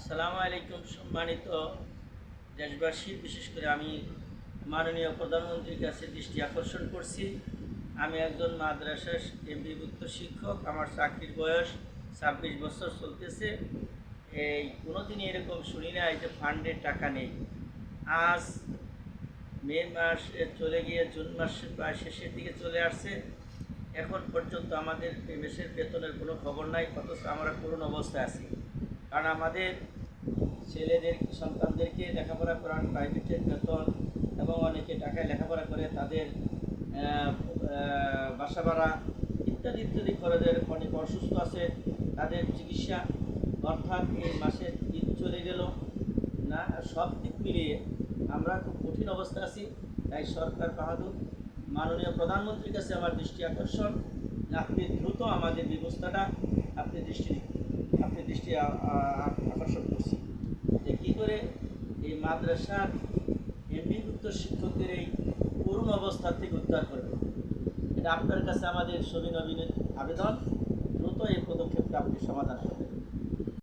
আসসালামু আলাইকুম সম্মানিত দেশবাসী, বিশেষ করে আমি মাননীয় প্রধানমন্ত্রীর কাছে দৃষ্টি আকর্ষণ করছি। আমি একজন মাদ্রাসা এমপিভুক্ত শিক্ষক। আমার চাকরির বয়স 26 বছর চলতেছে। এই কোনোদিনই এরকম শুনি না যে ফান্ডের টাকা নেই। আজ মে মাস চলে গিয়ে জুন মাস প্রায় শেষের দিকে চলে আসছে, এখন পর্যন্ত আমাদের মেসের বেতনের কোনো খবর নাই, অথচ আমরা করুণ অবস্থায় আছি। কারণ আমাদের ছেলেদের সন্তানদেরকে লেখাপড়া করান, প্রাইভেটের বেতন এবং অনেকে টাকায় লেখাপড়া করে তাদের বাসা ভাড়া ইত্যাদি ইত্যাদি খরচের, অনেক অসুস্থ আছে তাদের চিকিৎসা, অর্থাৎ এই মাসের ঈদ চলে গেল না, সব দিক মিলিয়ে আমরা খুব কঠিন অবস্থা আছি। তাই সরকার বাহাদুর মাননীয় প্রধানমন্ত্রীর কাছে আমার দৃষ্টি আকর্ষণ, আপনি দ্রুত আমাদের ব্যবস্থাটা আপনি দৃষ্টি আকর্ষণ করছি যে কী করে এই মাদ্রাসার এমপিভুক্ত শিক্ষকদের এই করুণ অবস্থা থেকে উদ্ধার করবে। এটা আপনার কাছে আমাদের সবিনয় আবেদন, দ্রুত এই পদক্ষেপটা আপনি সমাধান করবেন।